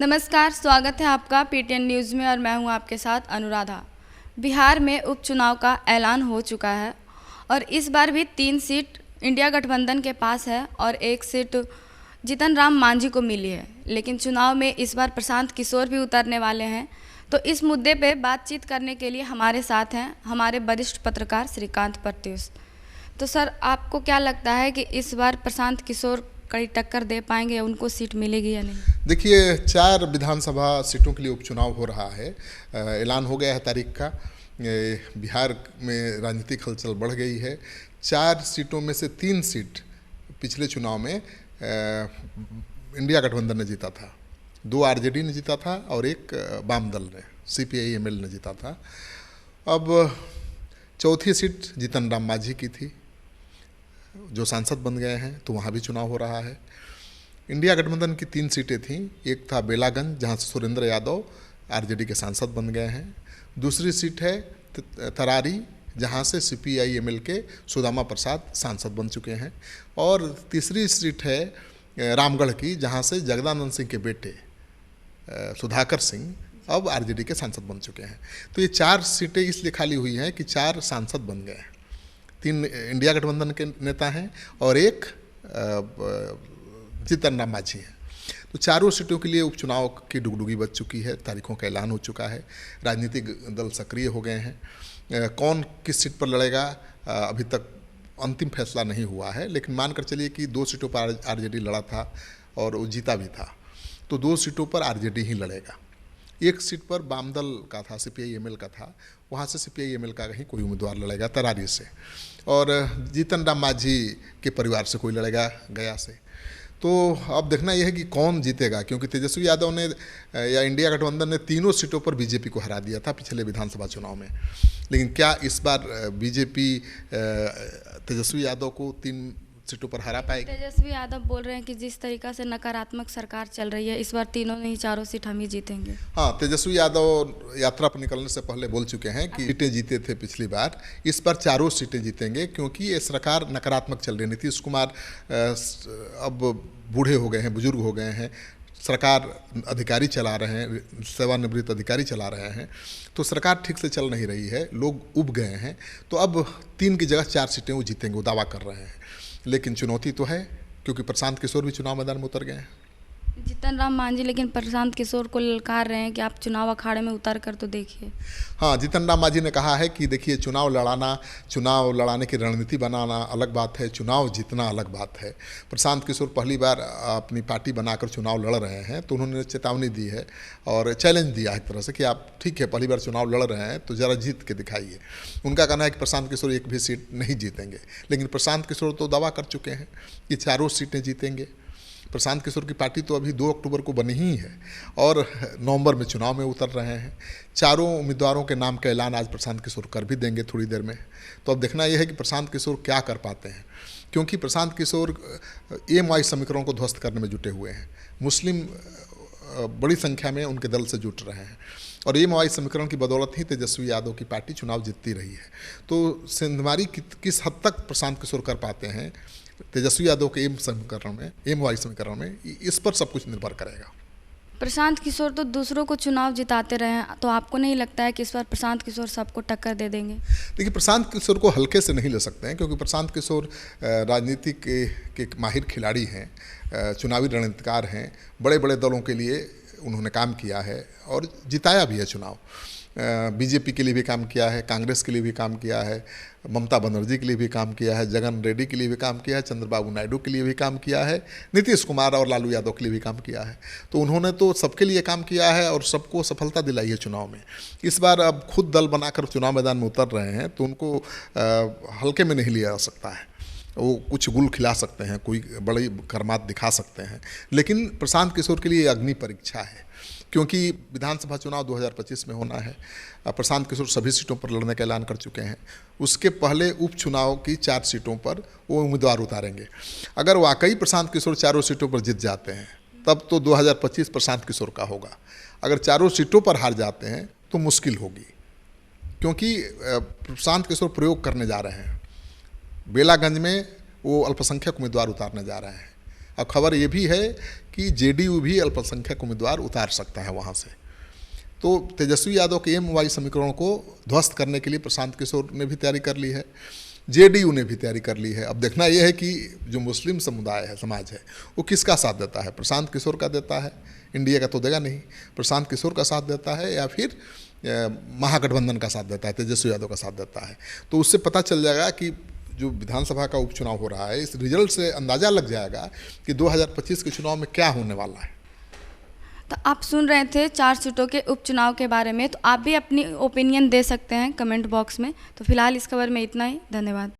नमस्कार, स्वागत है आपका पीटीएन न्यूज़ में और मैं हूं आपके साथ अनुराधा। बिहार में उपचुनाव का ऐलान हो चुका है और इस बार भी 3 सीट इंडिया गठबंधन के पास है और 1 सीट जीतन राम मांझी को मिली है। लेकिन चुनाव में इस बार प्रशांत किशोर भी उतरने वाले हैं। तो इस मुद्दे पे बातचीत करने के लिए हमारे साथ हैं हमारे वरिष्ठ पत्रकार श्रीकांत प्रत्युष। तो सर, आपको क्या लगता है कि इस बार प्रशांत किशोर कड़ी टक्कर दे पाएंगे या उनको सीट मिलेगी या नहीं? देखिए, 4 विधानसभा सीटों के लिए उपचुनाव हो रहा है। ऐलान हो गया है तारीख का। बिहार में राजनीतिक हलचल बढ़ गई है। 4 सीटों में से 3 सीट पिछले चुनाव में इंडिया गठबंधन ने जीता था। 2 आरजेडी ने जीता था और 1 वाम दल ने CPI-ML ने जीता था। अब चौथी सीट जीतन राम मांझी की थी, जो सांसद बन गए हैं, तो वहाँ भी चुनाव हो रहा है। इंडिया गठबंधन की 3 सीटें थीं। एक था बेलागंज, जहाँ से सुरेंद्र यादव आरजेडी के सांसद बन गए हैं। दूसरी सीट है तरारी, जहाँ से CPI-ML के सुदामा प्रसाद सांसद बन चुके हैं। और तीसरी सीट है रामगढ़ की, जहाँ से जगदानंद सिंह के बेटे सुधाकर सिंह अब आरजेडी के सांसद बन चुके हैं। तो ये 4 सीटें इसलिए खाली हुई हैं कि 4 सांसद बन गए हैं। 3 इंडिया गठबंधन के नेता हैं और 1 जीतन राम मांझी हैं। तो चारों सीटों के लिए उपचुनाव की डुगडुगी बज चुकी है। तारीखों का ऐलान हो चुका है। राजनीतिक दल सक्रिय हो गए हैं। कौन किस सीट पर लड़ेगा अभी तक अंतिम फैसला नहीं हुआ है, लेकिन मानकर चलिए कि 2 सीटों पर आरजेडी लड़ा था और वो जीता भी था, तो 2 सीटों पर आरजेडी ही लड़ेगा। 1 सीट पर वाम दल का था, CPI-ML का था, वहाँ से CPI-ML का कहीं कोई उम्मीदवार लड़ेगा तरारी से, और जीतन राम मांझी के परिवार से कोई लड़ेगा गया से। तो अब देखना यह है कि कौन जीतेगा, क्योंकि तेजस्वी यादव ने या इंडिया गठबंधन ने 3 सीटों पर बीजेपी को हरा दिया था पिछले विधानसभा चुनाव में। लेकिन क्या इस बार बीजेपी तेजस्वी यादव को 3 सीटों पर हरा पाएगी? तेजस्वी यादव बोल रहे हैं कि जिस तरीका से नकारात्मक सरकार चल रही है, इस बार तीनों नहीं 4 सीट हम ही जीतेंगे। हाँ, तेजस्वी यादव यात्रा पर निकलने से पहले बोल चुके हैं कि सीटें जीते थे पिछली बार, इस बार 4 सीटें जीतेंगे, क्योंकि ये सरकार नकारात्मक चल रही। नीतीश कुमार अब बूढ़े हो गए हैं, बुजुर्ग हो गए हैं, सरकार अधिकारी चला रहे हैं, सेवानिवृत्त अधिकारी चला रहे हैं, तो सरकार ठीक से चल नहीं रही है, लोग उब गए हैं। तो अब 3 की जगह 4 सीटें वो जीतेंगे, वो दावा कर रहे हैं। लेकिन चुनौती तो है, क्योंकि प्रशांत किशोर भी चुनाव मैदान में उतर गए हैं। जीतन राम मांझी लेकिन प्रशांत किशोर को ललकार रहे हैं कि आप चुनाव अखाड़े में उतर कर तो देखिए। हाँ, जीतन राम मांझी ने कहा है कि देखिए, चुनाव लड़ाने की रणनीति बनाना अलग बात है, चुनाव जीतना अलग बात है। प्रशांत किशोर पहली बार अपनी पार्टी बनाकर चुनाव लड़ रहे हैं, तो उन्होंने चेतावनी दी है और चैलेंज दिया है एक तरह से कि आप ठीक है, पहली बार चुनाव लड़ रहे हैं तो ज़रा जीत के दिखाइए। उनका कहना है कि प्रशांत किशोर 1 भी सीट नहीं जीतेंगे, लेकिन प्रशांत किशोर तो दावा कर चुके हैं कि 4 सीटें जीतेंगे। प्रशांत किशोर की पार्टी तो अभी 2 अक्टूबर को बनी ही है और नवंबर में चुनाव में उतर रहे हैं। 4 उम्मीदवारों के नाम का ऐलान आज प्रशांत किशोर कर भी देंगे थोड़ी देर में। तो अब देखना यह है कि प्रशांत किशोर क्या कर पाते हैं, क्योंकि प्रशांत किशोर AMY समीकरणों को ध्वस्त करने में जुटे हुए हैं। मुस्लिम बड़ी संख्या में उनके दल से जुट रहे हैं और AMY समीकरण की बदौलत ही तेजस्वी यादव की पार्टी चुनाव जीतती रही है। तो सिंधमारी किस हद तक प्रशांत किशोर कर पाते हैं तेजस्वी यादव के AMY समीकरण में, इस पर सब कुछ निर्भर करेगा। प्रशांत किशोर तो दूसरों को चुनाव जिताते रहे हैं, तो आपको नहीं लगता है कि इस बार प्रशांत किशोर सबको टक्कर दे देंगे? देखिए, प्रशांत किशोर को हल्के से नहीं ले सकते हैं, क्योंकि प्रशांत किशोर राजनीति के माहिर खिलाड़ी हैं, चुनावी रणनीतिकार हैं। बड़े बड़े दलों के लिए उन्होंने काम किया है और जिताया भी है चुनाव। बीजेपी के लिए भी काम किया है, कांग्रेस के लिए भी काम किया है, ममता बनर्जी के लिए भी काम किया है, जगन रेड्डी के लिए भी काम किया है, चंद्रबाबू नायडू के लिए भी काम किया है, नीतीश कुमार और लालू यादव के लिए भी काम किया है। तो उन्होंने तो सबके लिए काम किया है और सबको सफलता दिलाई है चुनाव में। इस बार अब खुद दल बनाकर चुनाव मैदान में उतर रहे हैं, तो उनको हल्के में नहीं लिया जा सकता है। वो कुछ गुल खिला सकते हैं, कोई बड़ी करमात दिखा सकते हैं, लेकिन प्रशांत किशोर के लिए अग्नि परीक्षा है, क्योंकि विधानसभा चुनाव 2025 में होना है। प्रशांत किशोर सभी सीटों पर लड़ने का ऐलान कर चुके हैं। उसके पहले उपचुनाव की 4 सीटों पर वो उम्मीदवार उतारेंगे। अगर वाकई प्रशांत किशोर 4 सीटों पर जीत जाते हैं, तब तो 2025 प्रशांत किशोर का होगा। अगर 4 सीटों पर हार जाते हैं तो मुश्किल होगी, क्योंकि प्रशांत किशोर प्रयोग करने जा रहे हैं। बेलागंज में वो अल्पसंख्यक उम्मीदवार उतारने जा रहे हैं, और खबर ये भी है कि जेडीयू भी अल्पसंख्यक उम्मीदवार उतार सकता है वहाँ से। तो तेजस्वी यादव के एम-वाई समीकरणों को ध्वस्त करने के लिए प्रशांत किशोर ने भी तैयारी कर ली है, जेडीयू ने भी तैयारी कर ली है। अब देखना यह है कि जो मुस्लिम समुदाय है, समाज है, वो किसका साथ देता है। प्रशांत किशोर का देता है, इंडिया का तो देगा नहीं, प्रशांत किशोर का साथ देता है या फिर महागठबंधन का साथ देता है, तेजस्वी यादव का साथ देता है। तो उससे पता चल जाएगा कि जो विधानसभा का उपचुनाव हो रहा है, इस रिजल्ट से अंदाज़ा लग जाएगा कि 2025 के चुनाव में क्या होने वाला है। तो आप सुन रहे थे 4 सीटों के उपचुनाव के बारे में, तो आप भी अपनी ओपिनियन दे सकते हैं कमेंट बॉक्स में। तो फिलहाल इस खबर में इतना ही, धन्यवाद।